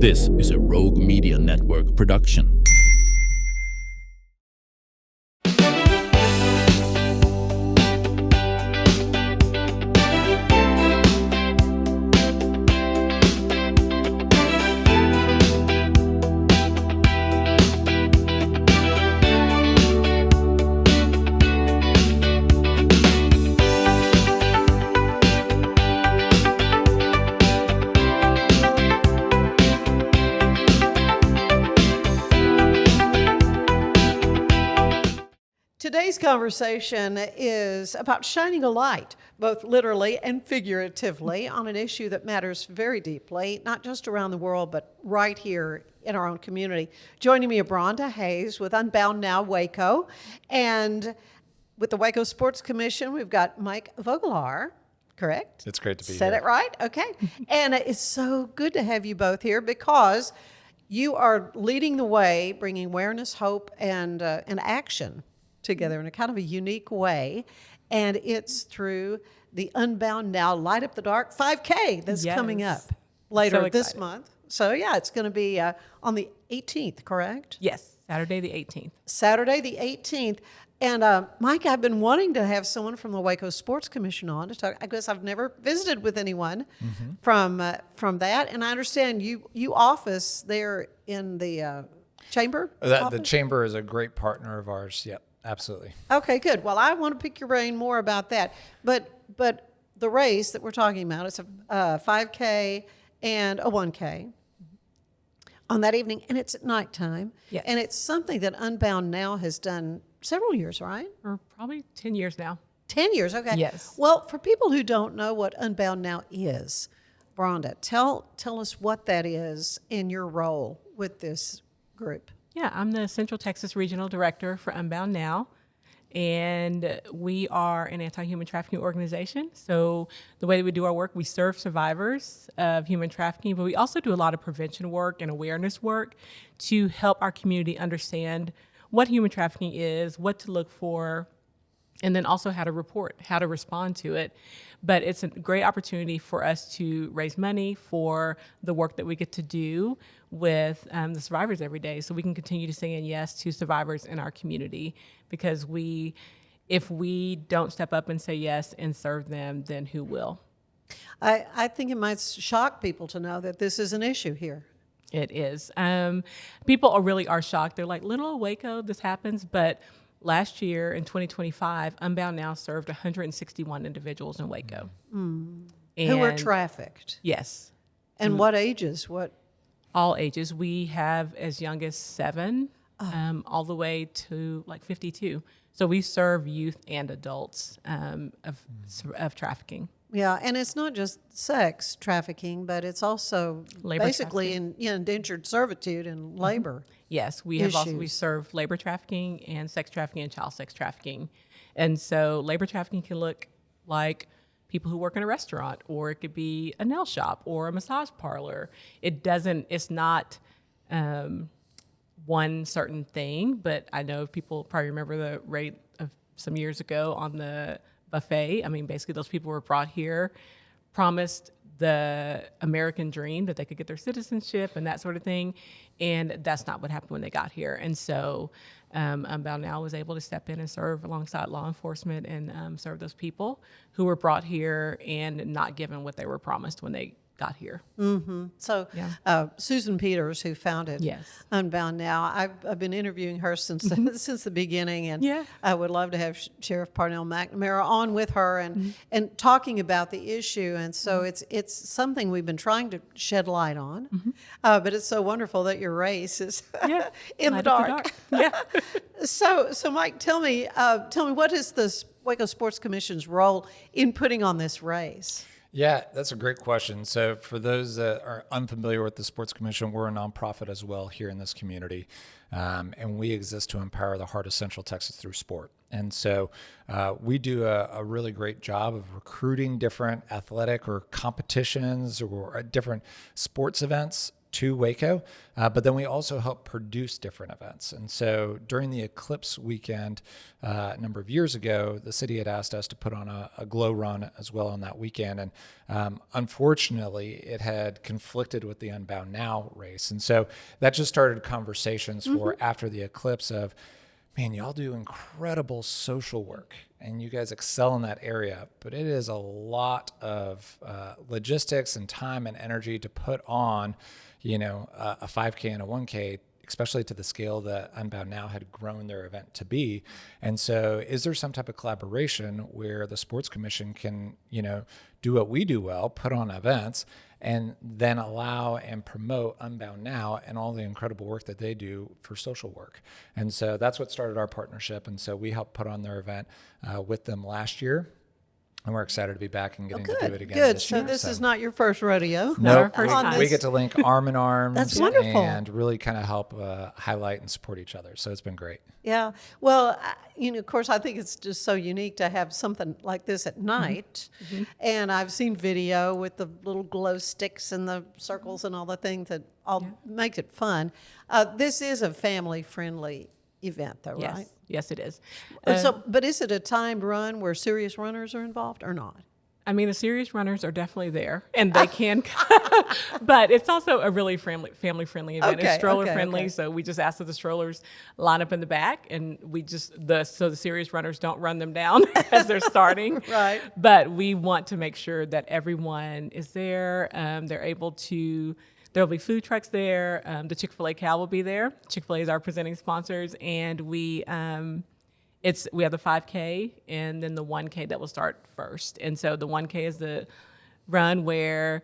This is a Rogue Media Network production. Today's conversation is about shining a light, both literally and figuratively, on an issue that matters very deeply, not just around the world, but right here in our own community. Joining me are Bronda Hayes with Unbound Now Waco, and with the Waco Sports Commission, we've got Mike Vogelaar. Correct? It's great to be here. Said it right? Okay. And it's so good to have you both here because you are leading the way, bringing awareness, hope, and action together in a kind of a unique way, and it's through the Unbound Now Light Up the Dark 5K that's coming up later this month. So yeah, it's going to be on the 18th, correct? Yes, Saturday the 18th. Saturday the 18th. And Mike, I've been wanting to have someone from the Waco Sports Commission on to talk. I guess I've never visited with anyone from that, and I understand you office there in the chamber. The chamber is a great partner of ours. Yep. Absolutely. Okay, good. Well, I want to pick your brain more about that. But the race that we're talking about, it's a 5K and a 1K on that evening, and it's at nighttime. Yes. And it's something that Unbound Now has done several years, right? Or probably 10 years now. 10 years, okay. Yes. Well, for people who don't know what Unbound Now is, Bronda, tell us what that is in your role with this group. Yeah, I'm the Central Texas Regional Director for Unbound Now, and we are an anti-human trafficking organization. So the way that we do our work, we serve survivors of human trafficking, but we also do a lot of prevention work and awareness work to help our community understand what human trafficking is, what to look for, and then also how to report, how to respond to it. But it's a great opportunity for us to raise money for the work that we get to do with the survivors every day, so we can continue to say yes to survivors in our community, because if we don't step up and say yes and serve them, then who will? I think it might shock people to know that this is an issue here. It is. People are shocked. They're like, little old Waco, this happens, but last year, in 2025, Unbound Now served 161 individuals in Waco. Who were trafficked? Yes. And what ages? All ages. We have as young as 7, all the way to like 52. So we serve youth and adults of trafficking. Yeah, and it's not just sex trafficking, but it's also Labor basically indentured servitude and labor. Yes, we serve labor trafficking and sex trafficking and child sex trafficking. And so labor trafficking can look like people who work in a restaurant, or it could be a nail shop or a massage parlor. It's not one certain thing, but I know people probably remember the rate of some years ago on the buffet. I mean, basically those people were brought here, promised the American dream that they could get their citizenship and that sort of thing. And that's not what happened when they got here. And so Unbound Now was able to step in and serve alongside law enforcement and serve those people who were brought here and not given what they were promised when they got here. Mm-hmm. So Susan Peters, who founded Unbound Now, I've been interviewing her since the beginning, and I would love to have Sheriff Parnell McNamara on with her and talking about the issue. And so it's something we've been trying to shed light on, but it's so wonderful that your race is in the dark. So Mike, tell me what is the Waco Sports Commission's role in putting on this race? Yeah, that's a great question. So for those that are unfamiliar with the Sports Commission, we're a nonprofit as well here in this community. And we exist to empower the heart of Central Texas through sport. And so we do a really great job of recruiting different athletic or competitions or different sports events to Waco, but then we also help produce different events. And so during the Eclipse weekend a number of years ago, the city had asked us to put on a glow run as well on that weekend. And unfortunately, it had conflicted with the Unbound Now race. And so that just started conversations for after the Eclipse of, man, y'all do incredible social work and you guys excel in that area, but it is a lot of logistics and time and energy to put on, a 5K and a 1K, especially to the scale that Unbound Now had grown their event to be. And so is there some type of collaboration where the Sports Commission can, do what we do well, put on events, and then allow and promote Unbound Now and all the incredible work that they do for social work? And so that's what started our partnership. And so we helped put on their event with them last year. And we're excited to be back and getting to do it again this year. So this is not your first rodeo. No, we get to link arm in arm. That's wonderful. And really kind of help highlight and support each other. So it's been great. Yeah. Well, of course, I think it's just so unique to have something like this at night. And I've seen video with the little glow sticks and the circles and all the things that all makes it fun. This is a family-friendly event, though, right? Yes, it is. But is it a timed run where serious runners are involved or not? I mean, the serious runners are definitely there, and they can, but it's also a really family-friendly event. It's stroller-friendly, so we just ask that the strollers line up in the back, and so the serious runners don't run them down as they're starting. Right. But we want to make sure that everyone is there. They're able to. There'll be food trucks there. The Chick-fil-A cow will be there. Chick-fil-A is our presenting sponsors, and we have the 5K and then the 1K that will start first. And so the 1K is the run where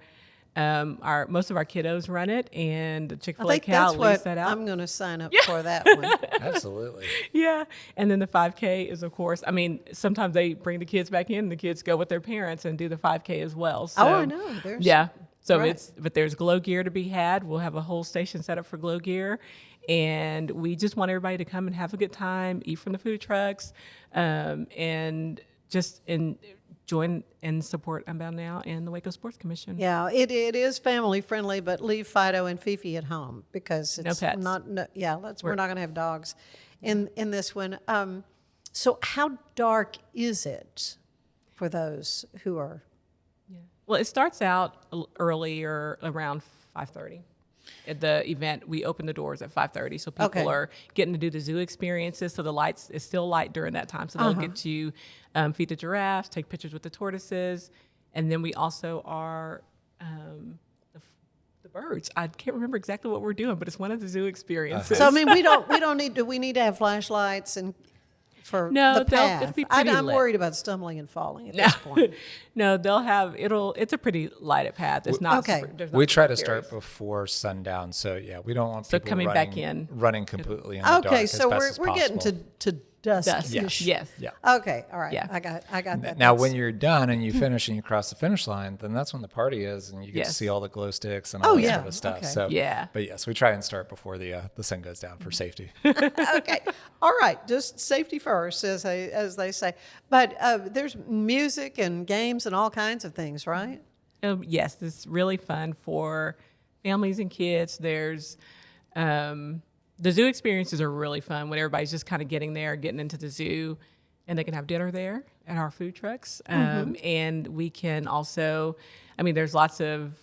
most of our kiddos run it, and the Chick-fil-A cow leads that out. I'm going to sign up for that one. Absolutely. Yeah, and then the 5K is, of course. I mean, sometimes they bring the kids back in. And the kids go with their parents and do the 5K as well. So, I know. So but there's glow gear to be had. We'll have a whole station set up for glow gear. And we just want everybody to come and have a good time, eat from the food trucks, and just join and support Unbound Now and the Waco Sports Commission. Yeah, it is family friendly, but leave Fido and Fifi at home because it's no pets. We're not going to have dogs in this one. So how dark is it for those who are? Well, it starts out early or around 5:30. At the event, we open the doors at 5:30, so people are getting to do the zoo experiences. So the lights is still light during that time, so they'll get to feed the giraffes, take pictures with the tortoises, and then we also are the birds. I can't remember exactly what we're doing, but it's one of the zoo experiences. So I mean, we don't need. Do we need to have flashlights and? For the path. It'll be pretty I'm lit. worried about stumbling and falling at this point. No, it's a pretty lighted path. It's not. Okay. We try to start before sundown, so we don't want people coming back in running completely in the dark. Okay, so as we're getting to dusk. Yes. Yeah. Okay, all right. Yeah. I got that. Now, when you're done and you finish and you cross the finish line, then that's when the party is, and you get to see all the glow sticks and all that sort of stuff. Okay. So, Yeah. But yes, we try and start before the sun goes down for safety. Okay, all right. Just safety first, as they say. But there's music and games and all kinds of things, right? Yes, it's really fun for families and kids. There's the zoo experiences are really fun when everybody's just kind of getting into the zoo, and they can have dinner there at our food trucks. And we can also, there's lots of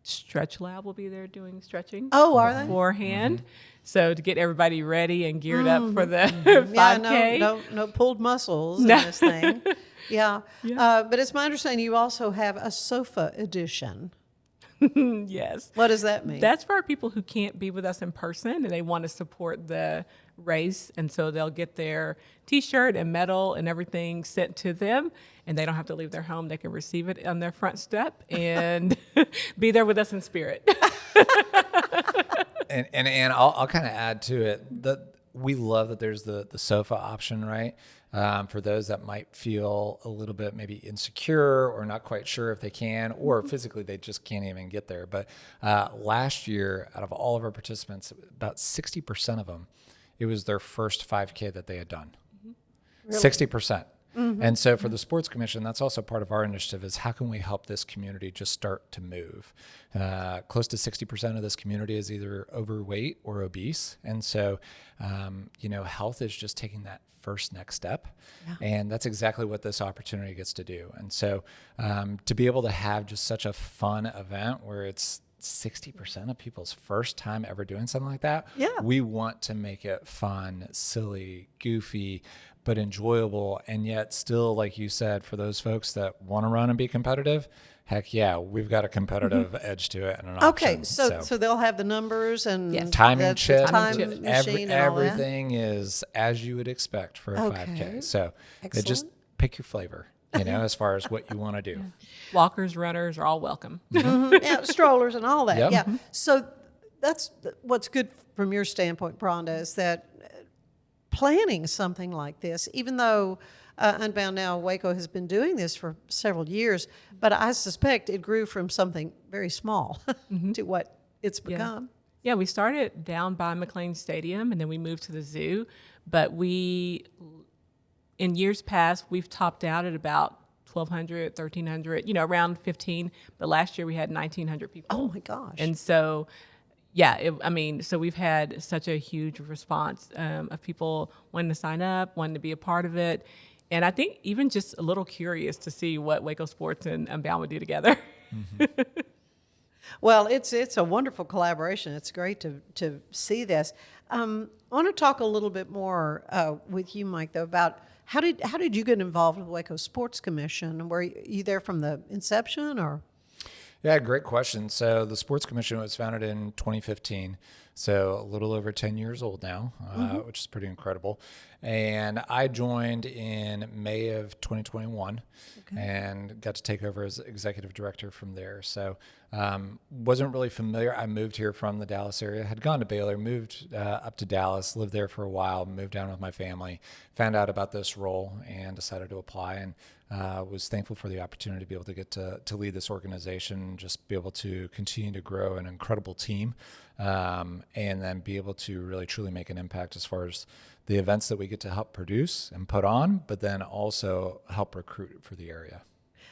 Stretch Lab will be there doing stretching. Oh, are they? Beforehand. So to get everybody ready and geared up for the 5K. No pulled muscles in this thing. Yeah. But it's my understanding you also have a sofa edition. Yes. What does that mean? That's for people who can't be with us in person and they want to support the race. And so they'll get their T-shirt and medal and everything sent to them, and they don't have to leave their home. They can receive it on their front step and be there with us in spirit. And I'll kind of add to it that we love that there's the sofa option, right? For those that might feel a little bit maybe insecure or not quite sure if they can, or physically they just can't even get there. But last year, out of all of our participants, about 60% of them, it was their first 5K that they had done. Really? 60%. And so for the Sports Commission, that's also part of our initiative is how can we help this community just start to move? Close to 60% of this community is either overweight or obese. And so, health is just taking that first next step. Yeah. And that's exactly what this opportunity gets to do. And so to be able to have just such a fun event where it's 60% of people's first time ever doing something like that. Yeah. We want to make it fun, silly, goofy, but enjoyable. And yet still, like you said, for those folks that want to run and be competitive, heck yeah, we've got a competitive edge to it and an option. Okay, so they'll have the numbers and timing chip, machine everything is as you would expect for a 5K. So just pick your flavor. As far as what you want to do. Yeah. Walkers, runners are all welcome. Yeah, strollers and all that. Yep. Yeah. So that's what's good from your standpoint, Bronda, is that planning something like this, even though Unbound Now, Waco has been doing this for several years, but I suspect it grew from something very small to what it's become. Yeah, we started down by McLean Stadium, and then we moved to the zoo, but in years past, we've topped out at about 1,200, 1,300, around 15. But last year we had 1,900 people. Oh my gosh! And so, so we've had such a huge response of people wanting to sign up, wanting to be a part of it, and I think even just a little curious to see what Waco Sports and Unbound would do together. Mm-hmm. Well, it's a wonderful collaboration. It's great to see this. I want to talk a little bit more with you, Mike, though, about how did you get involved with Waco Sports Commission? Were you there from the inception, or? Yeah, great question. So the Sports Commission was founded in 2015, so a little over 10 years old now, which is pretty incredible. And I joined in May of 2021 and got to take over as executive director from there. So wasn't really familiar. I moved here from the Dallas area, had gone to Baylor, moved up to Dallas, lived there for a while, moved down with my family, found out about this role and decided to apply, and was thankful for the opportunity to be able to get to lead this organization, just be able to continue to grow an incredible team, and then be able to really truly make an impact as far as the events that we get to help produce and put on, but then also help recruit for the area.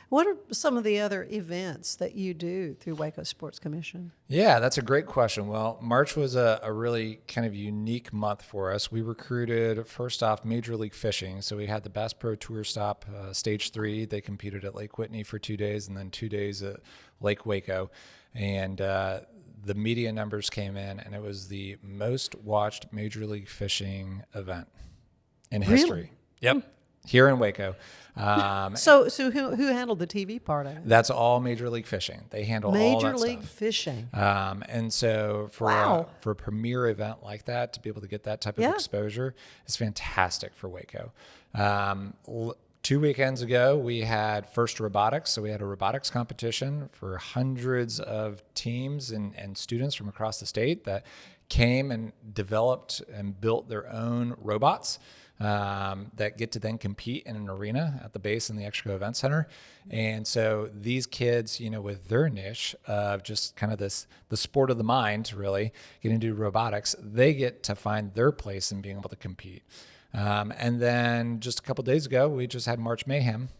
What are some of the other events that you do through Waco Sports Commission? Yeah, that's a great question. Well, March was a really kind of unique month for us. We recruited, first off, Major League Fishing. So we had the Bass Pro Tour stop, Stage 3. They competed at Lake Whitney for 2 days and then 2 days at Lake Waco. And the media numbers came in, and it was the most watched Major League Fishing event in history. Really? Yep, here in Waco. So who handled the TV part of it? That's all Major League Fishing. They handle all Major that League stuff. Fishing. And so for a premier event like that, to be able to get that type of exposure is fantastic for Waco. 2 weekends ago, we had First Robotics. So we had a robotics competition for hundreds of teams and students from across the state that came and developed and built their own robots that get to then compete in an arena at the base in the Extraco Event Center. And so these kids, with their niche of just kind of the sport of the mind, really getting to do robotics, they get to find their place in being able to compete. And then just a couple of days ago, we just had March Mayhem,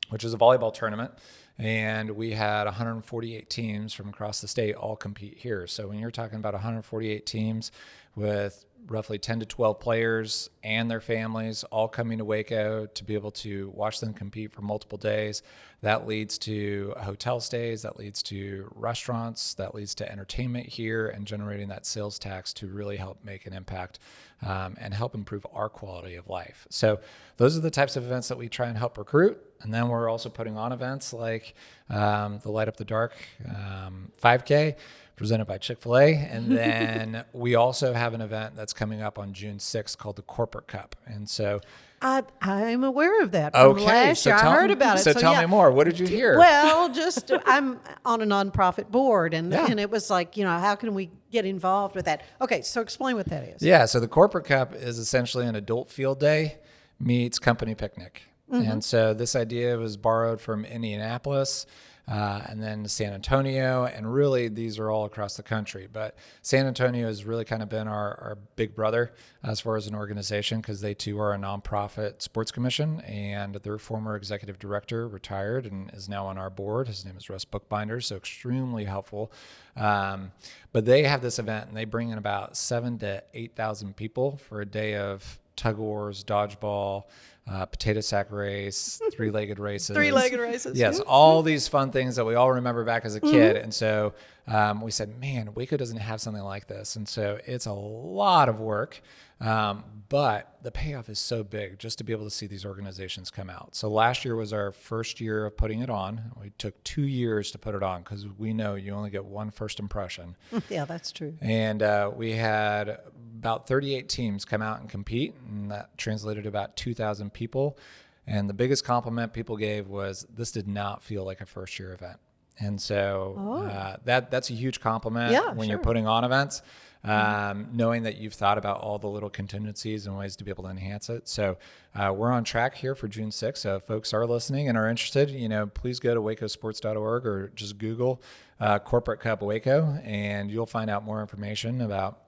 which is a volleyball tournament. And we had 148 teams from across the state all compete here. So when you're talking about 148 teams with roughly 10 to 12 players and their families all coming to Waco to be able to watch them compete for multiple days, that leads to hotel stays, that leads to restaurants, that leads to entertainment here, and generating that sales tax to really help make an impact and help improve our quality of life. So those are the types of events that we try and help recruit. And then we're also putting on events like the Light Up the Dark 5K, presented by Chick-fil-A. And then we also have an event that's coming up on June 6th called the Corporate Cup. And so I'm aware of that from last year. I heard about it. So tell me more. What did you hear? Well, I'm on a nonprofit board, and it was like, how can we get involved with that? Okay, so explain what that is. Yeah, so the Corporate Cup is essentially an adult field day meets company picnic. Mm-hmm. And so this idea was borrowed from Indianapolis. and then San Antonio, and really these are all across the country. But San Antonio has really kind of been our big brother as far as an organization, because they too are a nonprofit sports commission, and their former executive director retired and is now on our board. His name is Russ Bookbinder, so extremely helpful. But they have this event, and they bring in about 7,000 to 8,000 people for a day of tug of wars, dodgeball, potato sack race, three-legged races. Three-legged races. Yes, all these fun things that we all remember back as a kid. And so we said, man, Waco doesn't have something like this. And so it's a lot of work, but the payoff is so big just to be able to see these organizations come out. So last year was our first year of putting it on. We took 2 years to put it on, because we know you only get one first impression. Yeah, that's true. And we had about 38 teams come out and compete, and that translated to about 2,000 people. And the biggest compliment people gave was, this did not feel like a first year event. And so that's a huge compliment when you're putting on events, knowing that you've thought about all the little contingencies and ways to be able to enhance it. So we're on track here for June 6th. So if folks are listening and are interested, please go to wacosports.org or just Google Corporate Cup Waco, and you'll find out more information about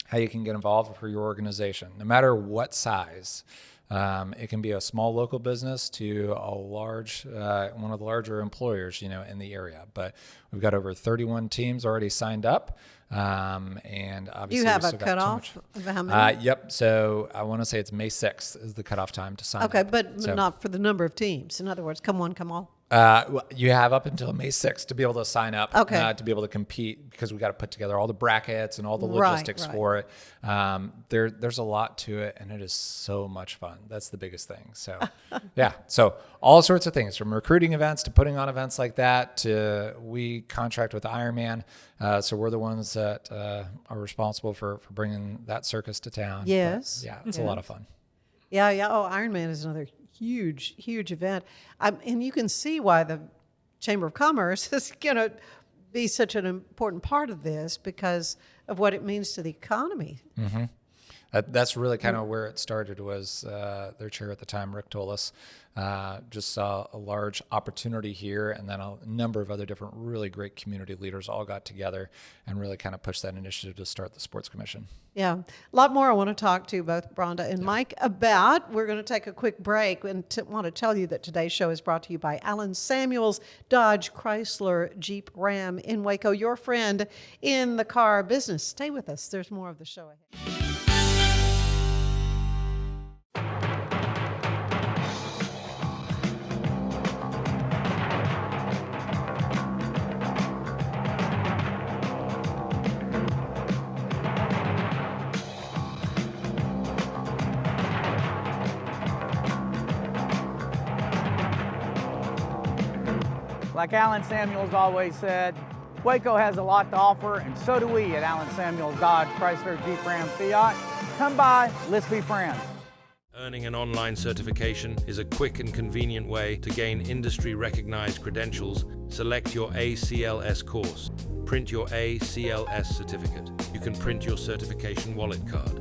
how you can get involved for your organization, no matter what size. It can be a small local business to a large, one of the larger employers, in the area. But we've got over 31 teams already signed up. And obviously, you have a cutoff of how many? Yep. So I want to say it's May 6th is the cutoff time to sign up. Okay, but not for the number of teams. In other words, come one, come all. You have up until May 6th to be able to sign up, to be able to compete, because we got to put together all the brackets and all the logistics for it. There's a lot to it, and it is so much fun. That's the biggest thing. So, so all sorts of things, from recruiting events to putting on events like that, to we contract with Ironman. So we're the ones that are responsible for bringing that circus to town. Yes. But, it's a lot of fun. Yeah. Oh, Ironman is another huge event. And you can see why the Chamber of Commerce is going to be such an important part of this, because of what it means to the economy. Mm-hmm. That's really kind of where it started. Was their chair at the time, Rick told us, just saw a large opportunity here, and then a number of other different really great community leaders all got together and really kind of pushed that initiative to start the Sports Commission. Yeah. A lot more I want to talk to both Bronda and Mike about. We're going to take a quick break and want to tell you that today's show is brought to you by Alan Samuels Dodge Chrysler Jeep Ram in Waco, your friend in the car business. Stay with us. There's more of the show ahead. Like Alan Samuels always said, Waco has a lot to offer, and so do we at Alan Samuels Dodge Chrysler Jeep Ram Fiat. Come by, let's be friends. Earning an online certification is a quick and convenient way to gain industry-recognized credentials. Select your ACLS course. Print your ACLS certificate. You can print your certification wallet card.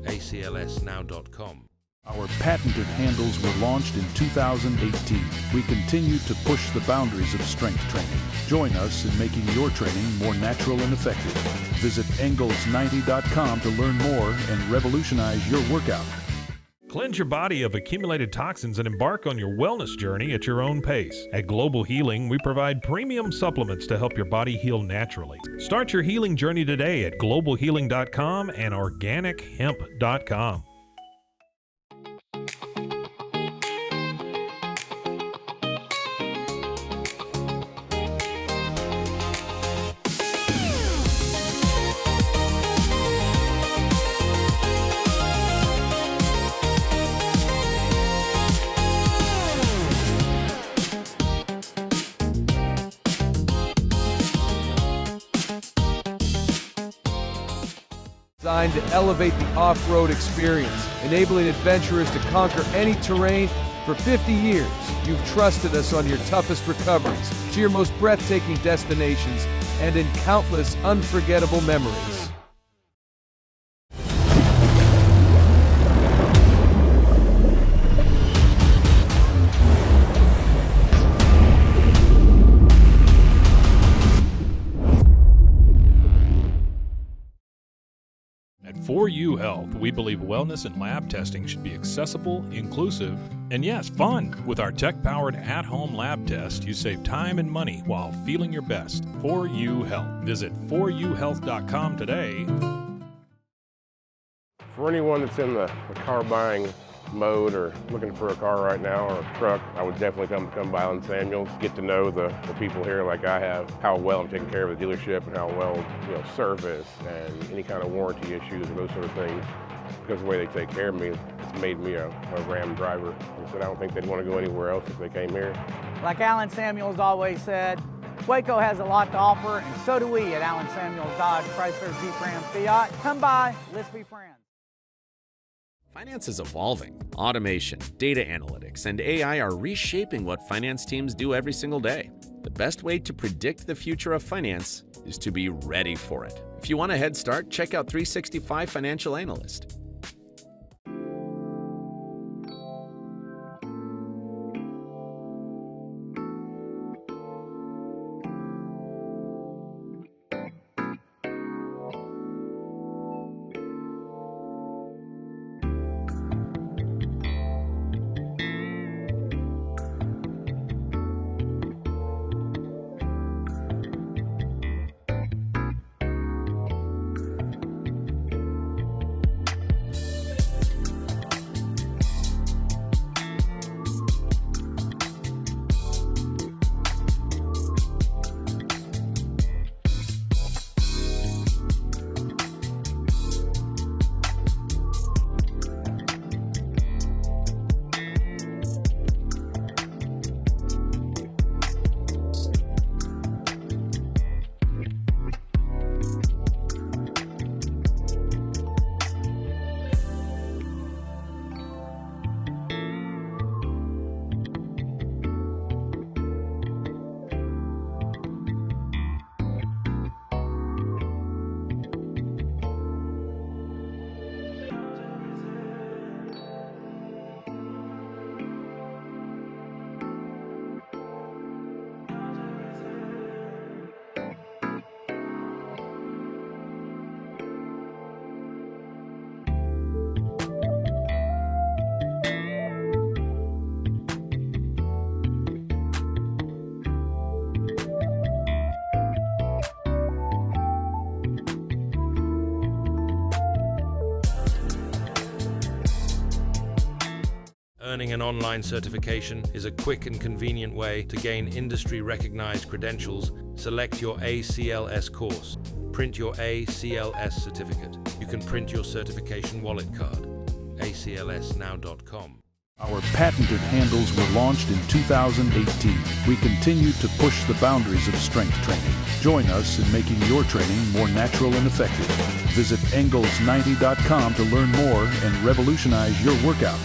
aclsnow.com. Our patented handles were launched in 2018. We continue to push the boundaries of strength training. Join us in making your training more natural and effective. Visit Engels90.com to learn more and revolutionize your workout. Cleanse your body of accumulated toxins and embark on your wellness journey at your own pace. At Global Healing, we provide premium supplements to help your body heal naturally. Start your healing journey today at globalhealing.com and organichemp.com. Designed to elevate the off-road experience, enabling adventurers to conquer any terrain. For 50 years, you've trusted us on your toughest recoveries, to your most breathtaking destinations, and in countless unforgettable memories. For You Health, we believe wellness and lab testing should be accessible, inclusive, and yes, fun. With our tech-powered at-home lab test, you save time and money while feeling your best. For You Health. Visit foryouhealth.com today. For anyone that's in the car buying mode or looking for a car right now or a truck, I would definitely come by Allen Samuels, get to know the people here like I have, how well I'm taking care of the dealership and how well, service and any kind of warranty issues and those sort of things. Because of the way they take care of me, it's made me a Ram driver. And so I don't think they'd want to go anywhere else if they came here. Like Allen Samuels always said, Waco has a lot to offer, and so do we at Allen Samuels Dodge, Chrysler, Jeep, Ram, Fiat. Come by, let's be friends. Finance is evolving. Automation, data analytics, and AI are reshaping what finance teams do every single day. The best way to predict the future of finance is to be ready for it. If you want a head start, check out 365 Financial Analyst. Earning an online certification is a quick and convenient way to gain industry-recognized credentials. Select your ACLS course. Print your ACLS certificate. You can print your certification wallet card. aclsnow.com. Our patented handles were launched in 2018. We continue to push the boundaries of strength training. Join us in making your training more natural and effective. Visit Engels90.com to learn more and revolutionize your workout.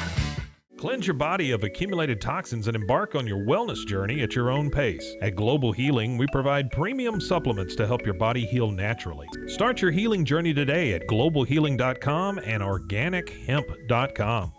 Cleanse your body of accumulated toxins and embark on your wellness journey at your own pace. At Global Healing, we provide premium supplements to help your body heal naturally. Start your healing journey today at globalhealing.com and organichemp.com.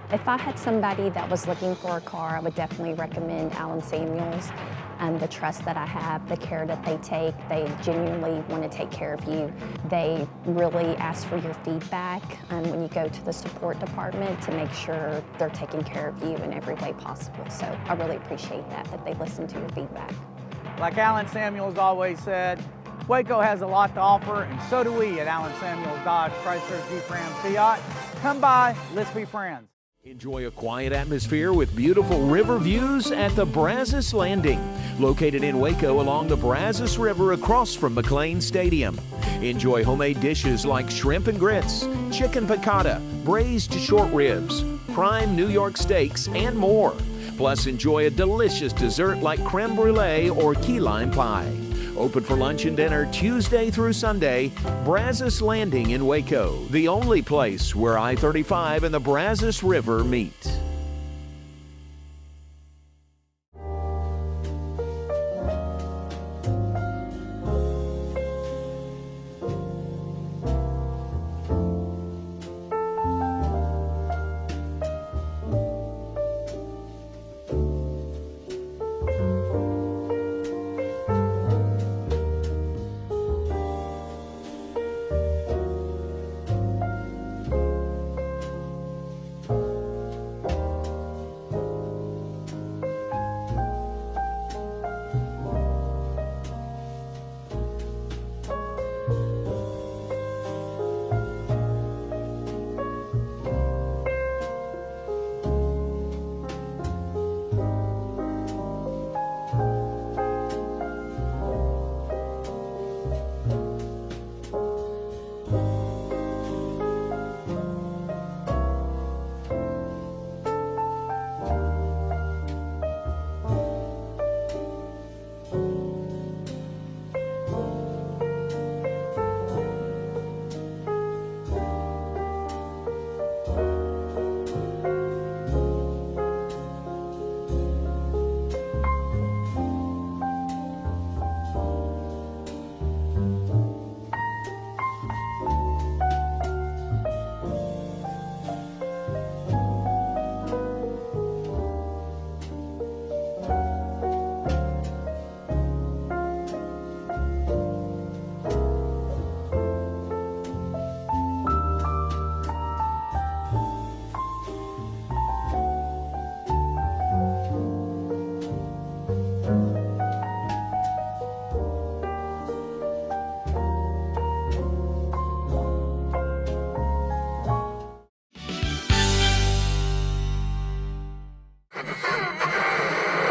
If I had somebody that was looking for a car, I would definitely recommend Allen Samuels. The trust that I have, the care that they take, they genuinely want to take care of you. They really ask for your feedback when you go to the support department to make sure they're taking care of you in every way possible. So I really appreciate that they listen to your feedback. Like Allen Samuels always said, Waco has a lot to offer, and so do we at Allen Samuels Dodge, Chrysler, Jeep, Ram, Fiat. Come by, let's be friends. Enjoy a quiet atmosphere with beautiful river views at the Brazos Landing, located in Waco along the Brazos River across from McLean Stadium. Enjoy homemade dishes like shrimp and grits, chicken piccata, braised short ribs, prime New York steaks, and more. Plus, enjoy a delicious dessert like creme brulee or key lime pie. Open for lunch and dinner Tuesday through Sunday. Brazos Landing in Waco, the only place where I-35 and the Brazos River meet.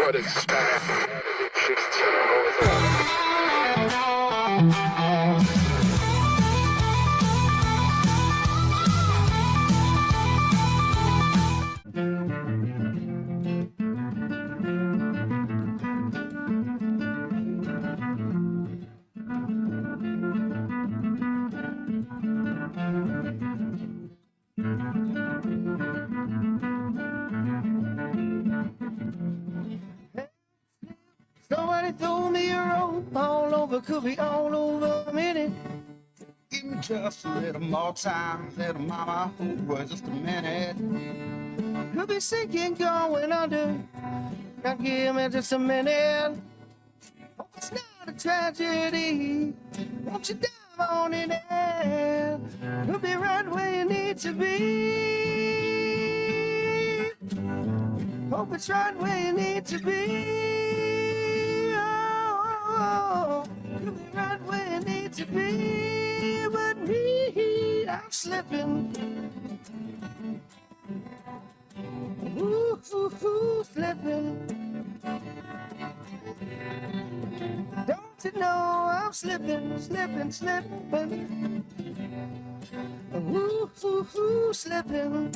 Todesstern. Somebody told me you're all over, could be all over a minute. Give me just a little more time, little mama, just a minute. Could be sinking, going under. Now give me just a minute. Hope it's not a tragedy. Won't you dive on in there? Could be right where you need to be. Hope it's right where you need to be. Could be right where you need to be, but me, I'm slipping. Ooh, slipping. Don't you know I'm slipping, slipping, slipping. Ooh, slipping.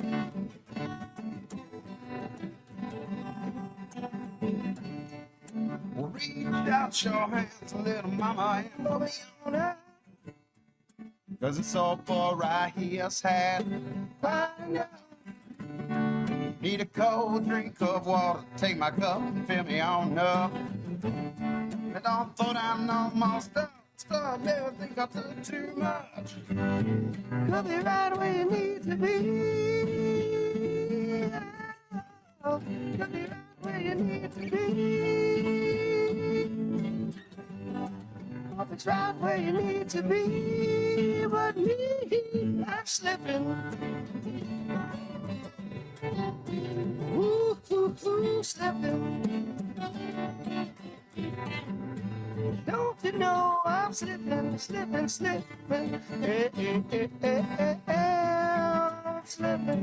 Reach out your hands, little mama, and love me on her. 'Cause it's all for right here's had. Need a cold drink of water, take my cup and fill me on up. And don't throw down no more stuff, never think I took too much. Could be right where you need to be. Could be right where you need to be. Hope it's right where you need to be, but me, I'm slipping. Ooh, slipping. Don't you know I'm slipping, slipping, slipping. I'm slipping.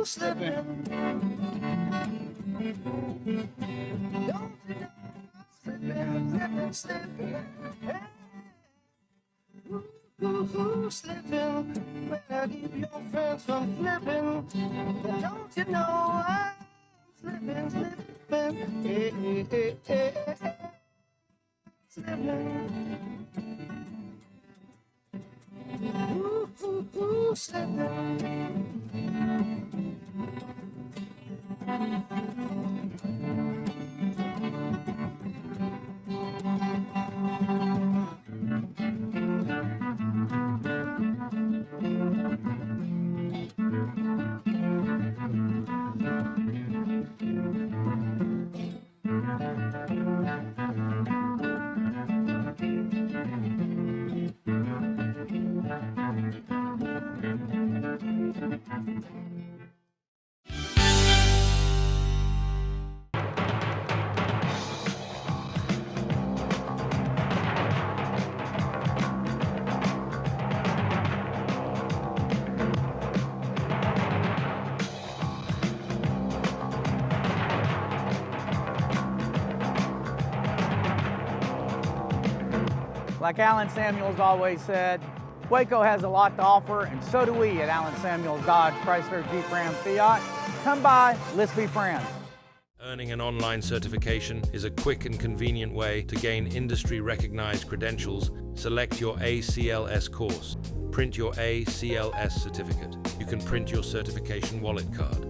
Slipping. Don't you know I'm slipping, slipping, slipping. Slipping. When I keep your friends from flipping. Don't you know I'm slipping, slipping, slipping. Slipping. Like Alan Samuels always said, Waco has a lot to offer, and so do we at Alan Samuels Dodge, Chrysler, Jeep, Ram, Fiat. Come by, let's be friends. Earning an online certification is a quick and convenient way to gain industry-recognized credentials. Select your ACLS course. Print your ACLS certificate. You can print your certification wallet card.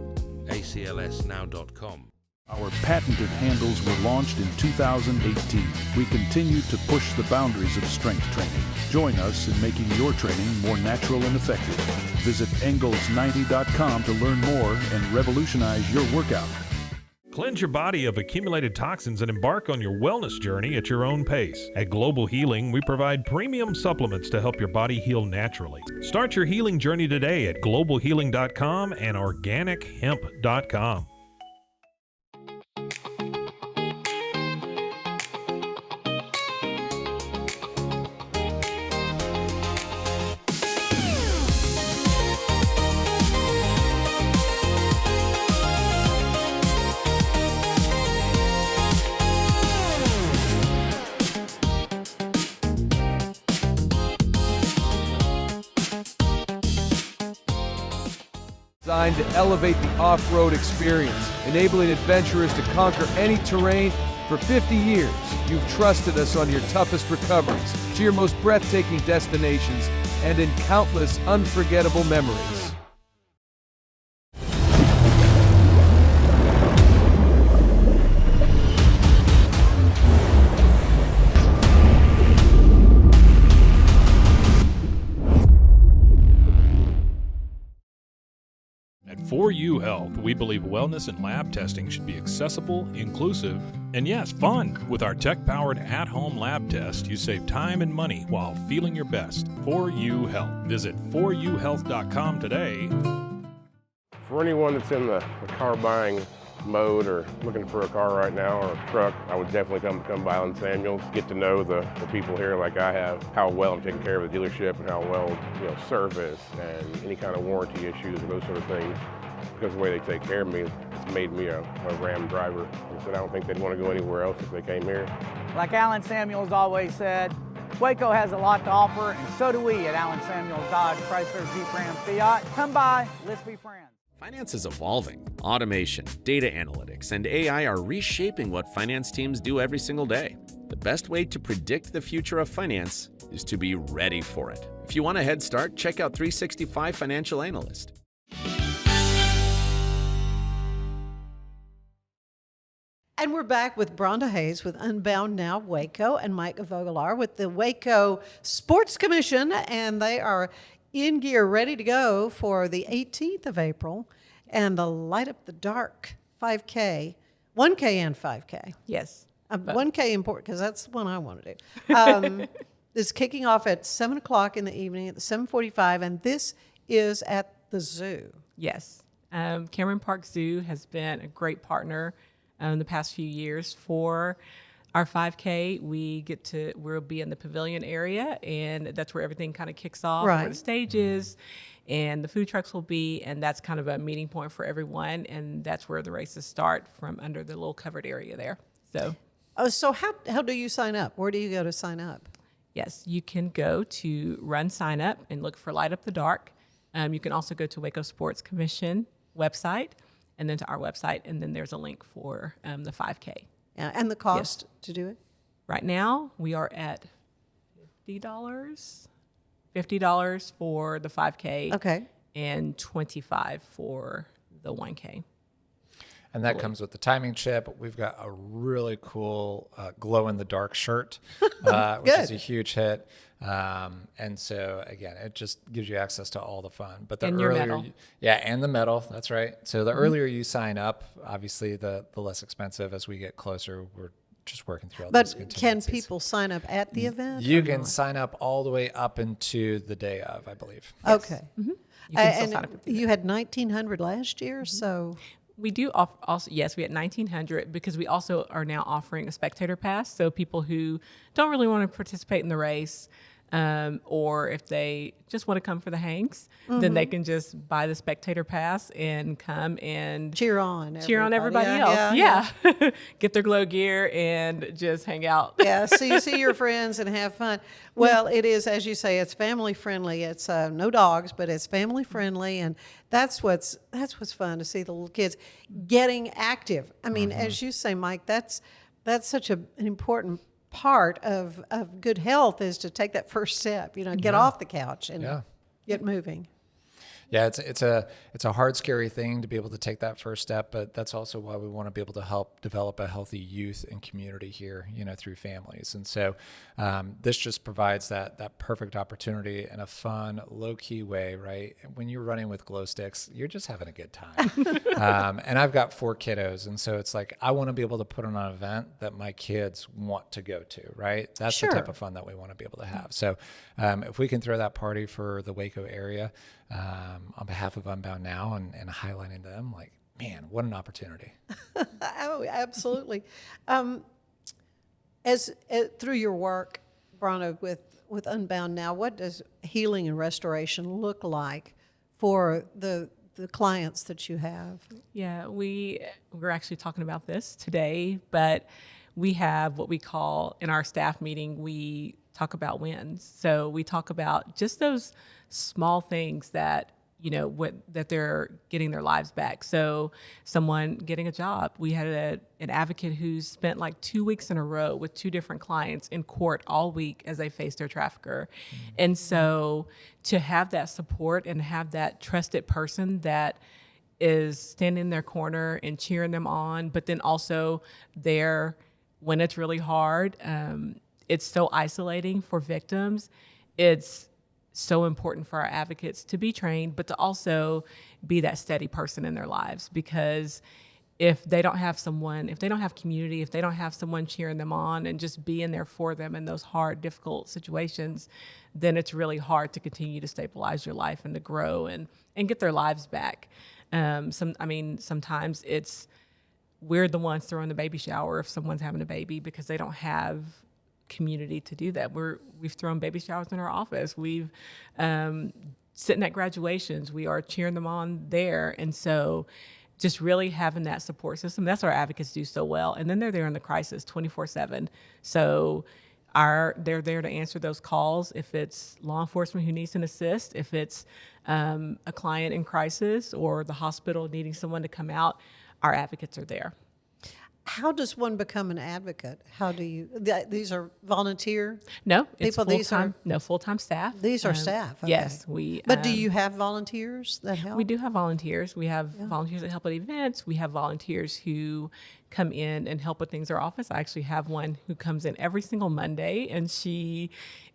aclsnow.com. Our patented handles were launched in 2018. We continue to push the boundaries of strength training. Join us in making your training more natural and effective. Visit Engels90.com to learn more and revolutionize your workout. Cleanse your body of accumulated toxins and embark on your wellness journey at your own pace. At Global Healing, we provide premium supplements to help your body heal naturally. Start your healing journey today at globalhealing.com and organichemp.com. Designed to elevate the off-road experience, enabling adventurers to conquer any terrain. For 50 years, you've trusted us on your toughest recoveries, to your most breathtaking destinations, and in countless unforgettable memories. At 4U Health, we believe wellness and lab testing should be accessible, inclusive, and yes, fun. With our tech-powered at-home lab test, you save time and money while feeling your best. 4U Health. Visit 4uhealth.com today. For anyone that's in the car buying mode or looking for a car right now or a truck, I would definitely come by Alan Samuels, get to know the people here like I have, how well I'm taking care of the dealership and how well, service and any kind of warranty issues or those sort of things. Because of the way they take care of me, it's made me a Ram driver. And so I don't think they'd want to go anywhere else if they came here. Like Alan Samuels always said, Waco has a lot to offer, and so do we at Alan Samuels Dodge, Chrysler, Jeep, Ram, Fiat. Come by, let's be friends. Finance is evolving. Automation, data analytics, and AI are reshaping what finance teams do every single day. The best way to predict the future of finance is to be ready for it. If you want a head start, check out 365 Financial Analyst. And we're back with Bronda Hayes with Unbound Now Waco and Mike Vogelaar with the Waco Sports Commission, and they are in gear, ready to go for the 18th of April and the Light Up the Dark 5K, 1K and 5K. Yes. 1K important because that's the one I want to do. It's kicking off at 7 o'clock in the evening at 7:45, and this is at the zoo. Yes. Cameron Park Zoo has been a great partner the past few years for our 5K. We'll be in the pavilion area, and that's where everything kind of kicks off, right, where the stage is, and the food trucks will be, and that's kind of a meeting point for everyone, and that's where the races start, from under the little covered area there. So how do you sign up? Where do you go to sign up? Yes, you can go to Run Sign Up and look for Light Up the Dark. You can also go to Waco Sports Commission website, and then to our website, and then there's a link for the 5K. Yeah, and the cost to do it? Right now, we are at $50. $50 for the 5K. Okay. And $25 for the 1K. And that comes with the timing chip. We've got a really cool glow-in-the-dark shirt, which is a huge hit. And so, again, it just gives you access to all the fun. But and your medal. And the medal, that's right. So the earlier you sign up, obviously, the less expensive. As we get closer, we're just working through all these contingencies. But can people sign up at the event? You can sign up all the way up into the day of, I believe. Yes. Okay. Mm-hmm. You can still and sign up you had 1,900 last year, so... We do also, yes, we had 1,900 because we also are now offering a spectator pass. So people who don't really want to participate in the race, or if they just want to come for the hanks, then they can just buy the spectator pass and come and cheer on everybody else. Yeah. Get their glow gear and just hang out. Yeah, see your friends and have fun. Well, it is, as you say, it's family friendly. It's no dogs, but it's family friendly, and that's what's fun to see the little kids getting active. I mean, as you say, Mike, that's such an important part of good health is to take that first step, get off the couch and get moving. Yeah, it's a hard, scary thing to be able to take that first step, but that's also why we want to be able to help develop a healthy youth and community here, through families. And so this just provides that perfect opportunity in a fun, low-key way, right? When you're running with glow sticks, you're just having a good time. And I've got 4 kiddos, and so it's like I want to be able to put on an event that my kids want to go to, right? That's the type of fun that we want to be able to have. So if we can throw that party for the Waco area, on behalf of Unbound Now and highlighting them, like, man, what an opportunity. Oh, absolutely. As through your work, Bronda, with Unbound Now, what does healing and restoration look like for the clients that you have? Yeah, we're actually talking about this today, but we have what we call in our staff meeting, we talk about wins. So we talk about just those small things that, that they're getting their lives back. So someone getting a job. We had an advocate who spent like 2 weeks in a row with 2 different clients in court all week as they faced their trafficker. Mm-hmm. And so to have that support and have that trusted person that is standing in their corner and cheering them on, but then also there when it's really hard, it's so isolating for victims. It's so important for our advocates to be trained, but to also be that steady person in their lives. Because if they don't have someone, if they don't have community, if they don't have someone cheering them on and just being there for them in those hard, difficult situations, then it's really hard to continue to stabilize your life and to grow and get their lives back. Sometimes we're the ones throwing the baby shower if someone's having a baby because they don't have community to do that. We've thrown baby showers in our office. We've sitting at graduations. We are cheering them on there. And so just really having that support system, that's what our advocates do so well. And then they're there in the crisis 24/7. So they're there to answer those calls. If it's law enforcement who needs an assist, if it's a client in crisis or the hospital needing someone to come out, our advocates are there. How does one become an advocate? How do you? These are volunteer. No, it's people. Full-time. No, full-time staff. These are staff. Okay. Yes, But do you have volunteers that help? We do have volunteers. We have volunteers that help at events. We have volunteers who come in and help with things in our office. I actually have one who comes in every single Monday, and she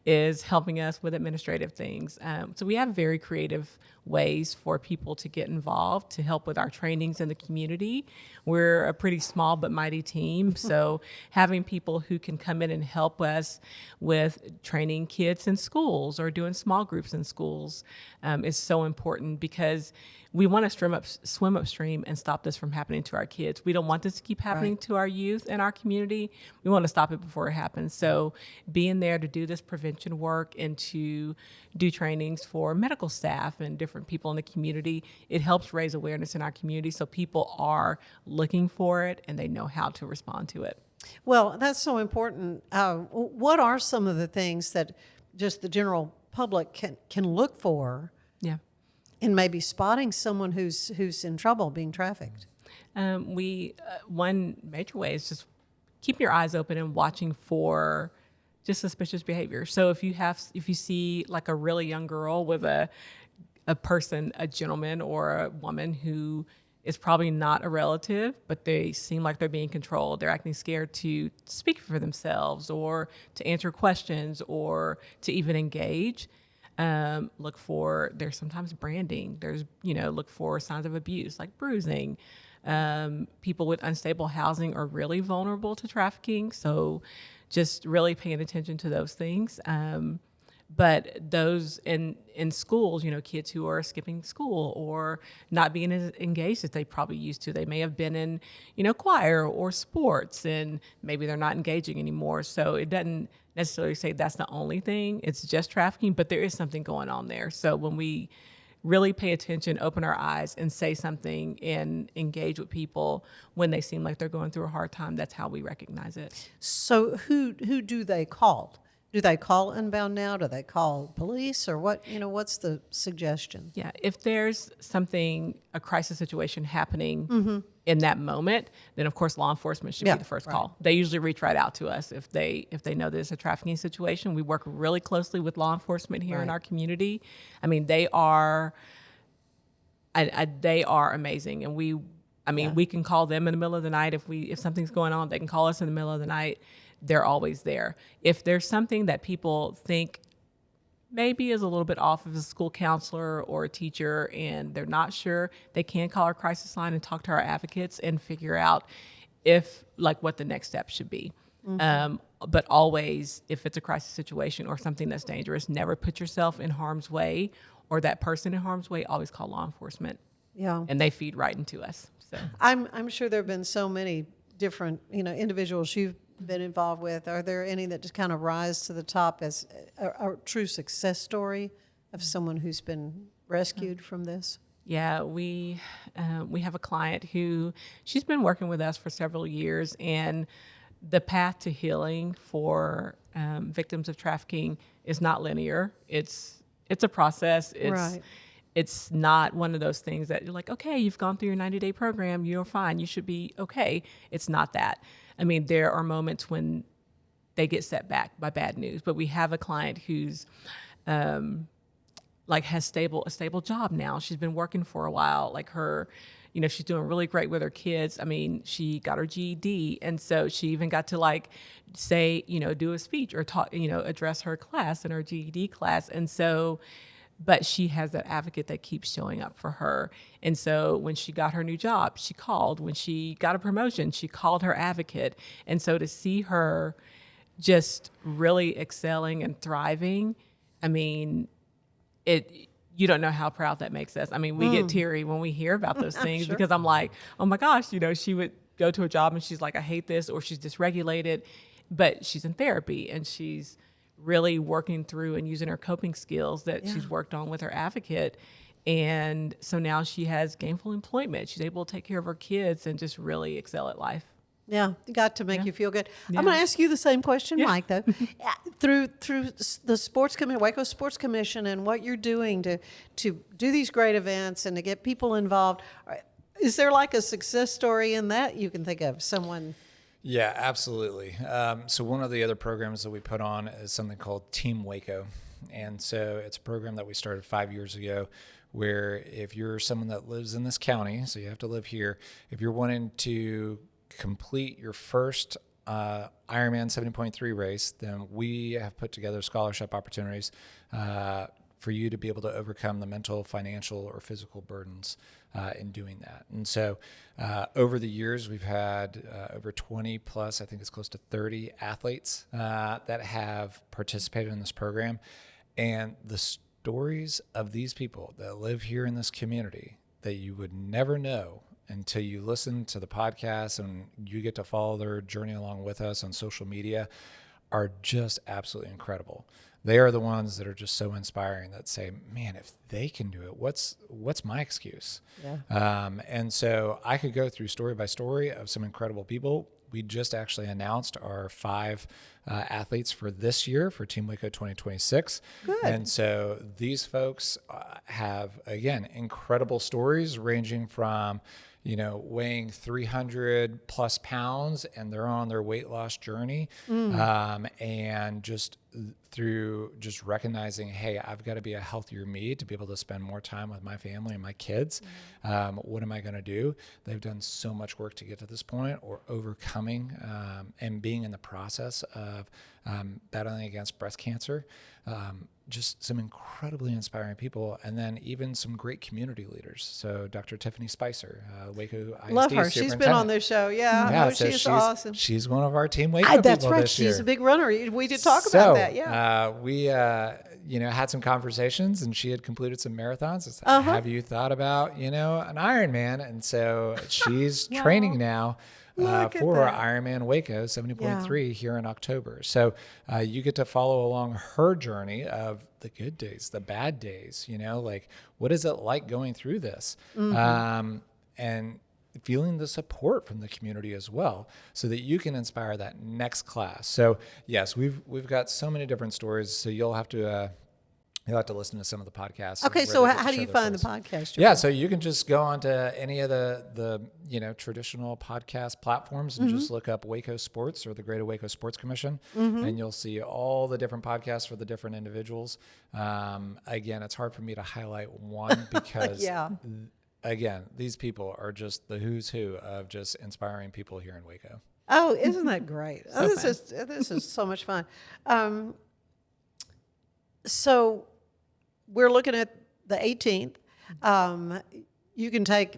is helping us with administrative things. So we have very creative ways for people to get involved, to help with our trainings in the community. We're a pretty small but mighty team, so having people who can come in and help us with training kids in schools or doing small groups in schools is so important because we want to swim upstream and stop this from happening to our kids. We don't want this to keep happening to our youth and our community. We want to stop it before it happens. So being there to do this prevention work and to do trainings for medical staff and different people in the community, it helps raise awareness in our community so people are looking for it and they know how to respond to it. Well, that's so important. What are some of the things that just the general public can look for? Yeah. And maybe spotting someone who's in trouble being trafficked. One major way is just keeping your eyes open and watching for just suspicious behavior. So if you see like a really young girl with a gentleman or a woman who is probably not a relative, but they seem like they're being controlled, they're acting scared to speak for themselves or to answer questions or to even engage. Look for, there's sometimes branding. Look for signs of abuse like bruising. People with unstable housing are really vulnerable to trafficking. So just really paying attention to those things. But those in schools, kids who are skipping school or not being as engaged as they probably used to, they may have been in, choir or sports, and maybe they're not engaging anymore. So it doesn't necessarily say that's the only thing. It's just trafficking, but there is something going on there. So when we really pay attention, open our eyes, and say something and engage with people when they seem like they're going through a hard time, that's how we recognize it. So who do they call? Do they call Unbound Now? Do they call police, or what? What's the suggestion? Yeah, if there's a crisis situation happening in that moment, then of course law enforcement should be the first call. They usually reach right out to us if they know there's a trafficking situation. We work really closely with law enforcement here in our community. I mean, they are amazing, and we can call them in the middle of the night if something's going on. They can call us in the middle of the night. They're always there. If there's something that people think maybe is a little bit off of a school counselor or a teacher and they're not sure, they can call our crisis line and talk to our advocates and figure out what the next step should be. But always, if it's a crisis situation or something that's dangerous, never put yourself in harm's way or that person in harm's way. Always call law enforcement. Yeah. And they feed right into us. So I'm sure there have been so many different, individuals you've been involved with. Are there any that just kind of rise to the top as a true success story of someone who's been rescued from this? Yeah, we have a client who she's been working with us for several years, and the path to healing for victims of trafficking is not linear. It's a process. It's not one of those things that you're like, okay, you've gone through your 90-day program, you're fine, you should be okay. It's not that. I mean, there are moments when they get set back by bad news, but we have a client who's has a stable job now. She's been working for a while. She's doing really great with her kids. I mean, she got her GED, and so she even got to say, do a speech or talk, address her class in her GED class. And so, but she has that advocate that keeps showing up for her. And so when she got her new job, she called. When she got a promotion, she called her advocate. And so to see her just really excelling and thriving, I mean, you don't know how proud that makes us. I mean, we get teary when we hear about those things because I'm like, oh my gosh, she would go to a job and she's like, I hate this, or she's dysregulated, but she's in therapy and she's really working through and using her coping skills that she's worked on with her advocate. And so now she has gainful employment. She's able to take care of her kids and just really excel at life. Yeah, got to make you feel good. Yeah. I'm going to ask you the same question, Mike, though. Through the Waco Sports Commission and what you're doing to do these great events and to get people involved, is there a success story in that you can think of? Someone... Yeah, absolutely. So one of the other programs that we put on is something called Team Waco. And so it's a program that we started 5 years ago where if you're someone that lives in this county, so you have to live here, if you're wanting to complete your first Ironman 70.3 race, then we have put together scholarship opportunities for you to be able to overcome the mental, financial, or physical burdens in doing that. And so over the years, we've had over 20 plus, I think it's close to 30 athletes that have participated in this program. And the stories of these people that live here in this community that you would never know until you listen to the podcast and you get to follow their journey along with us on social media are just absolutely incredible. They are the ones that are just so inspiring that say, man, if they can do it, what's my excuse? Yeah. And so I could go through story by story of some incredible people. We just actually announced our 5 athletes for this year for Team Waco 2026. Good. And so these folks have, again, incredible stories ranging from, weighing 300 plus pounds and they're on their weight loss journey. And just through just recognizing, hey, I've got to be a healthier me to be able to spend more time with my family and my kids. What am I going to do? They've done so much work to get to this point, or overcoming and being in the process of battling against breast cancer. Just some incredibly inspiring people, and then even some great community leaders. So Dr. Tiffany Spicer, Waco ISD love her. She's been on this show. Yeah, so she's awesome. She's one of our Team Waco people that's right. this year. She's a big runner. We did talk about that. Yeah. had some conversations, and she had completed some marathons. I said, have you thought about, an Ironman? And so she's training now for Ironman Waco 70.3 here in October. So you get to follow along her journey of the good days, the bad days, like what is it like going through this? And feeling the support from the community as well, so that you can inspire that next class. So yes, we've got so many different stories. So you'll have to listen to some of the podcasts. Okay, so how do you find the podcast? Yeah, so you can just go onto any of the traditional podcast platforms and just look up Waco Sports or the Greater Waco Sports Commission, and you'll see all the different podcasts for the different individuals. Again, it's hard for me to highlight one because again, these people are just the who's who of just inspiring people here in Waco. Oh, isn't that great? This is so much fun. So we're looking at the 18th. You can take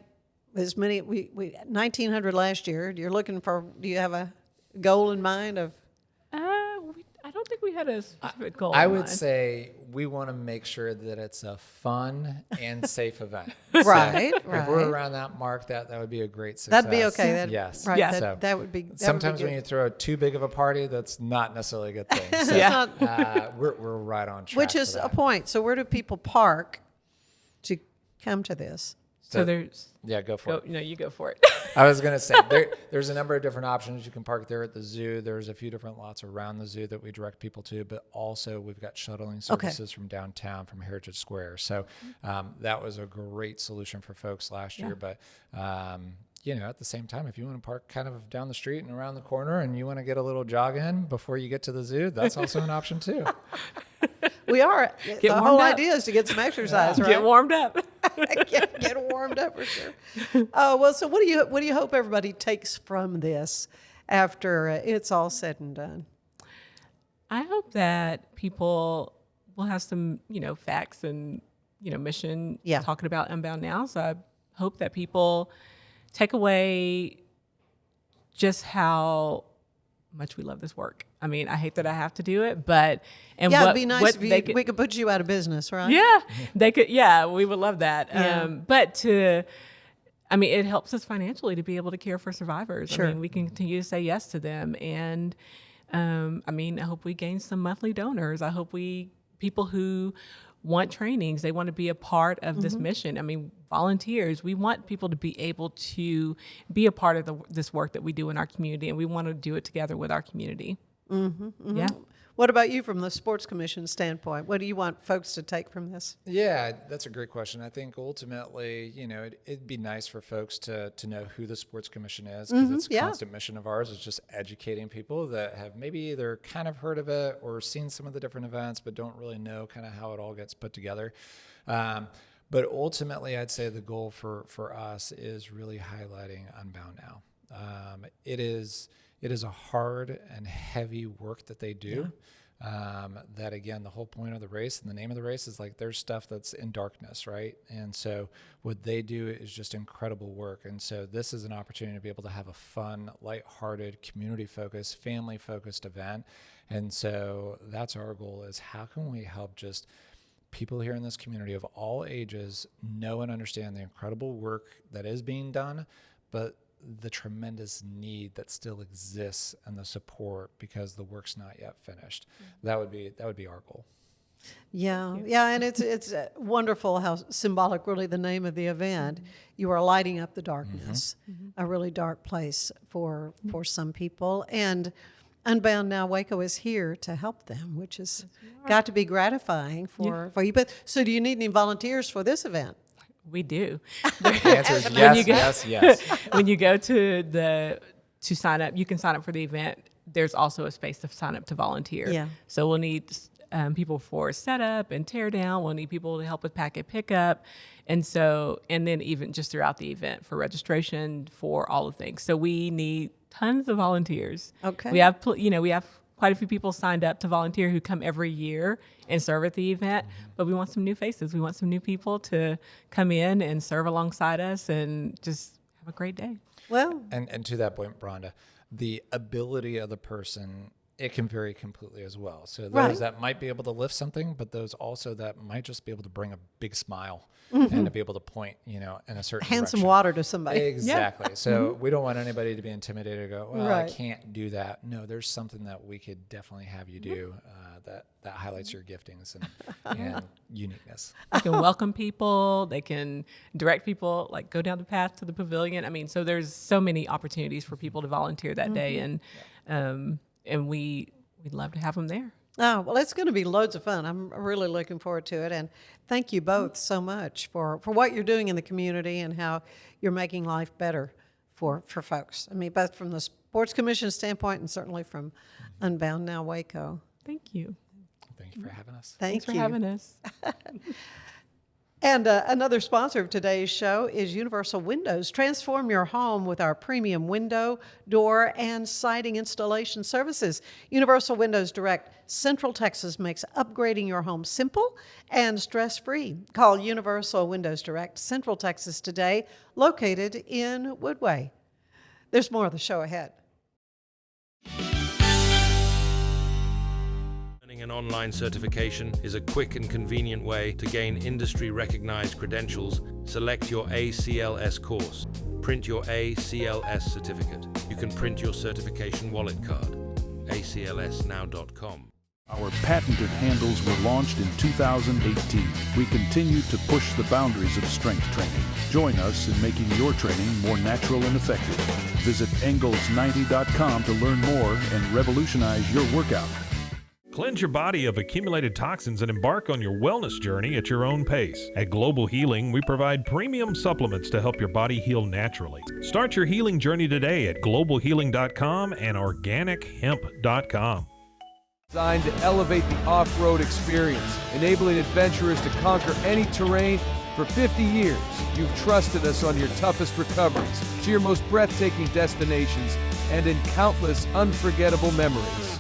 as many. We 1,900 last year. You're looking for. Do you have a goal in mind of? I don't think we had a specific goal. I would say we want to make sure that it's a fun and safe event. Right. If we're around that mark, that would be a great success. That'd be okay. Yes. Right. Yeah. That would be. Sometimes when you throw too big of a party, that's not necessarily a good thing. So, we're right on track. Which is a point. So where do people park to come to this? So there's go for it. No, you go for it. I was going to say there's a number of different options. You can park there at the zoo. There's a few different lots around the zoo that we direct people to, but also we've got shuttling services from downtown, from Heritage Square. So that was a great solution for folks last year. But at the same time, if you want to park kind of down the street and around the corner, and you want to get a little jog in before you get to the zoo, that's also an option too. We are. The whole idea is to get some exercise, right? Get warmed up. get warmed up for sure. Well, so what do you hope everybody takes from this after it's all said and done? I hope that people will have some, facts and, mission talking about Unbound now. So I hope that people take away just how much we love this work. I mean, I hate that I have to do it, but it'd be nice if we could put you out of business, right? Yeah, they could. Yeah, we would love that. Yeah. But it helps us financially to be able to care for survivors. Sure. I mean, we can continue to say yes to them, and I hope we gain some monthly donors. I hope people who want trainings, they want to be a part of this mission. I mean, volunteers, we want people to be able to be a part of this work that we do in our community, and we want to do it together with our community. Yeah. What about you from the Sports Commission standpoint? What do you want folks to take from this? Yeah, that's a great question. I think ultimately, it'd be nice for folks to know who the Sports Commission is, because it's a constant mission of ours, is just educating people that have maybe either kind of heard of it or seen some of the different events, but don't really know kind of how it all gets put together. But ultimately, I'd say the goal for us is really highlighting Unbound Now. It is a hard and heavy work that they do. That again, the whole point of the race and the name of the race is like there's stuff that's in darkness, right? And so what they do is just incredible work. And so this is an opportunity to be able to have a fun, lighthearted, community-focused, family-focused event. And so that's our goal, is how can we help just people here in this community of all ages know and understand the incredible work that is being done, but the tremendous need that still exists and the support because the work's not yet finished. That would be our goal. Yeah, and it's wonderful how symbolic really the name of the event. You are lighting up the darkness, a really dark place for some people. And Unbound Now Waco is here to help them, which has got to be gratifying for you. But so do you need any volunteers for this event? We do. The answer is yes. When you go to sign up, you can sign up for the event. There's also a space to sign up to volunteer. Yeah. So we'll need people for setup and tear down. We'll need people to help with packet pickup. And then even just throughout the event for registration, for all the things. So we need tons of volunteers. Okay. We have quite a few people signed up to volunteer who come every year and serve at the event, but we want some new faces. We want some new people to come in and serve alongside us and just have a great day. Well, and to that point, Bronda, the ability of the person it can vary completely as well. So those Right. that might be able to lift something, but those also that might just be able to bring a big smile Mm-hmm. and to be able to point, in a certain Hand some direction. water to somebody. Exactly. So we don't want anybody to be intimidated to go, well, I Right. can't do that. No, there's something that we could definitely have you do that highlights your giftings and uniqueness. They can welcome people. They can direct people, like go down the path to the pavilion. I mean, so there's so many opportunities for people to volunteer that day, and we'd love to have them there. Oh, well, it's going to be loads of fun. I'm really looking forward to it. And thank you both so much for what you're doing in the community and how you're making life better for folks. I mean, both from the Sports Commission standpoint and certainly from Unbound Now Waco. Thank you. Thank you for having us. Thanks for having us. And another sponsor of today's show is Universal Windows. Transform your home with our premium window, door, and siding installation services. Universal Windows Direct Central Texas makes upgrading your home simple and stress-free. Call Universal Windows Direct Central Texas today, located in Woodway. There's more of the show ahead. An online certification is a quick and convenient way to gain industry-recognized credentials. Select your ACLS course. Print your ACLS certificate. You can print your certification wallet card. aclsnow.com. Our patented handles were launched in 2018. We continue to push the boundaries of strength training. Join us in making your training more natural and effective. Visit Engels90.com to learn more and revolutionize your workout. Cleanse your body of accumulated toxins and embark on your wellness journey at your own pace. At Global Healing, we provide premium supplements to help your body heal naturally. Start your healing journey today at globalhealing.com and organichemp.com. Designed to elevate the off-road experience, enabling adventurers to conquer any terrain. For 50 years, you've trusted us on your toughest recoveries, to your most breathtaking destinations, and in countless unforgettable memories.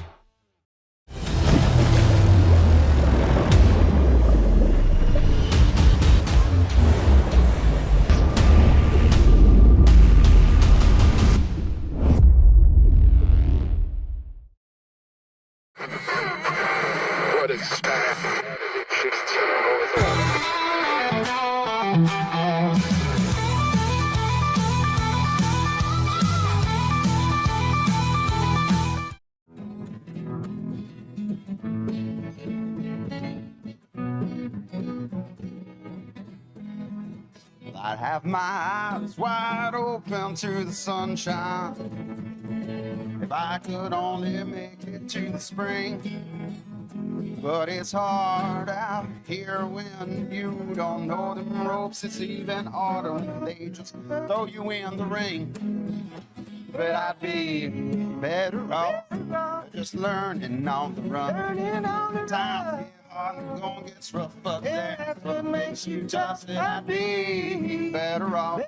I'd have my eyes wide open to the sunshine if I could only make it to the spring. But it's hard out here when you don't know them ropes. It's even autumn, they just throw you in the ring. But I'd be better off just learning on the run. Times get hard and going gets rough, but that's what makes you tough. And I'd be better off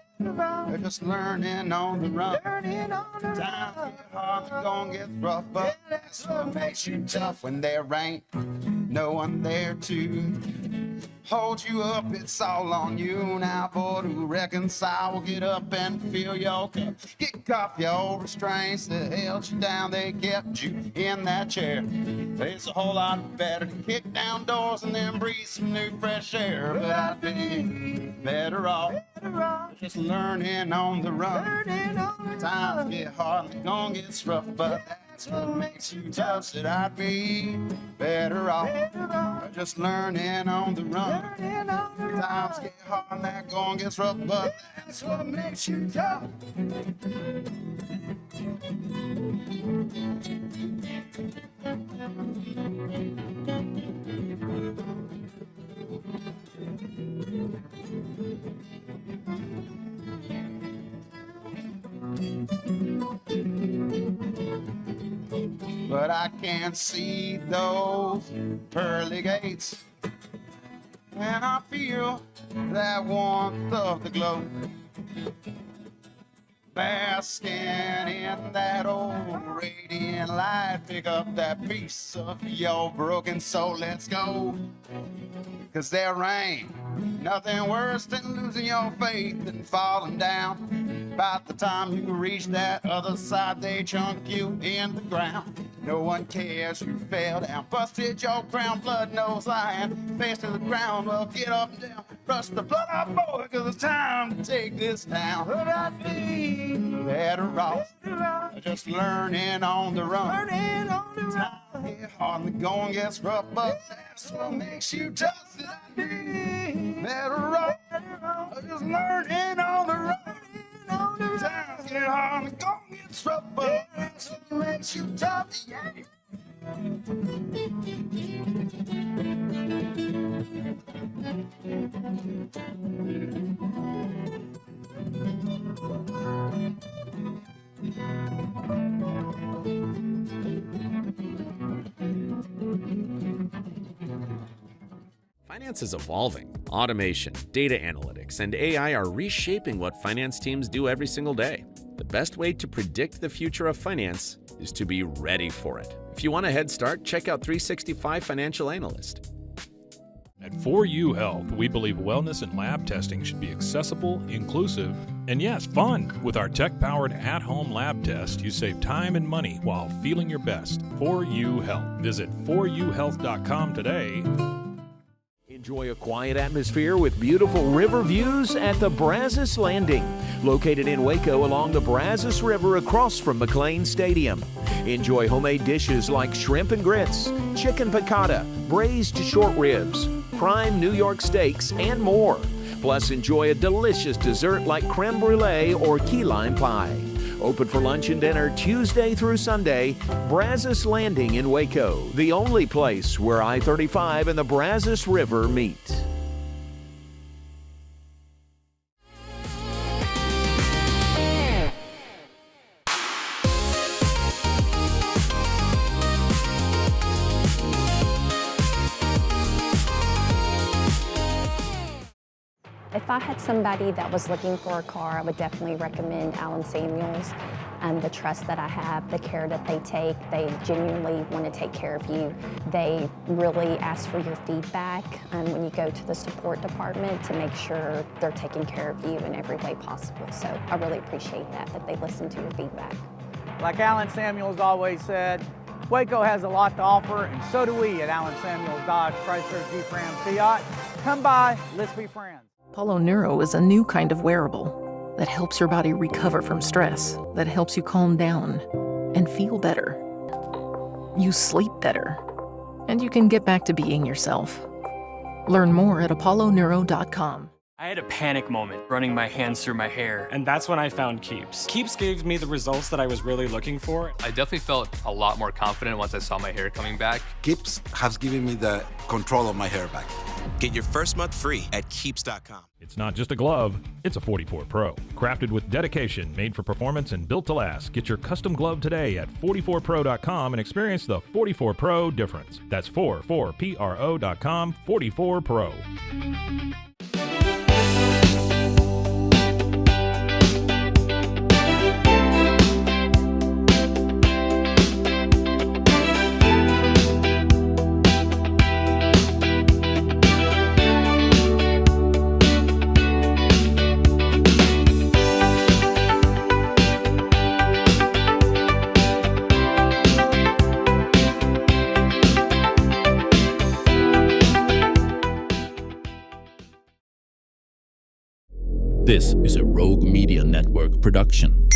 just learning on the run. Times get hard and going gets rough, but that's what makes you tough. When there ain't no one there to hold you up, it's all on you now. For to reconcile, get up and fill your cup. Kick off your old restraints that held you down, they kept you in that chair. It's a whole lot better to kick down doors and then breathe some new fresh air. But I'd be better off just learning on the run. Times get hard and the going gets rough, but that's what makes you tough. Said I'd be better off just learning on the run. Times get hard and that going gets rough, but that's what makes you tough. But I can't see those pearly gates, and I feel that warmth of the glow, basking in that old radiant light. Pick up that piece of your broken soul, let's go. 'Cause there ain't nothing worse than losing your faith and falling down. By the time you reach that other side, they chunk you in the ground. No one cares, you fell down, busted your crown, blood nose lying, face to the ground. Well, get up and down, brush the blood off, boy, 'cause it's time to take this down. Would I be better off just learning on the run? Learning on the run. Time get hard and the going gets rough, but that's what makes you tough. Would I be better off just learning on the run? Times get hard and the going gets rough, but that's what makes you tough. Yeah. Finance is evolving. Automation, data analytics, and AI are reshaping what finance teams do every single day. The best way to predict the future of finance is to be ready for it. If you want a head start, check out 365 Financial Analyst. At 4U Health, we believe wellness and lab testing should be accessible, inclusive, and yes, fun. With our tech-powered at-home lab test, you save time and money while feeling your best. 4U Health. Visit 4uhealth.com today. Enjoy a quiet atmosphere with beautiful river views at the Brazos Landing, located in Waco along the Brazos River across from McLean Stadium. Enjoy homemade dishes like shrimp and grits, chicken piccata, braised short ribs, prime New York steaks, and more. Plus, enjoy a delicious dessert like creme brulee or key lime pie. Open for lunch and dinner Tuesday through Sunday. Brazos Landing in Waco, the only place where I-35 and the Brazos River meet. If I had somebody that was looking for a car, I would definitely recommend Allen Samuels. The trust that I have, the care that they take, they genuinely want to take care of you. They really ask for your feedback when you go to the support department to make sure they're taking care of you in every way possible. So I really appreciate that they listen to your feedback. Like Allen Samuels always said, Waco has a lot to offer, and so do we at Allen Samuels Dodge, Chrysler, Jeep, Ram, Fiat. Come by, let's be friends. Apollo Neuro is a new kind of wearable that helps your body recover from stress, that helps you calm down and feel better. You sleep better, and you can get back to being yourself. Learn more at apolloneuro.com. I had a panic moment running my hands through my hair, and that's when I found Keeps. Keeps gave me the results that I was really looking for. I definitely felt a lot more confident once I saw my hair coming back. Keeps has given me the control of my hair back. Get your first month free at Keeps.com. It's not just a glove, it's a 44 Pro. Crafted with dedication, made for performance, and built to last. Get your custom glove today at 44pro.com and experience the 44 Pro difference. That's 44pro.com, 44 Pro. This is a Rogue Media Network production.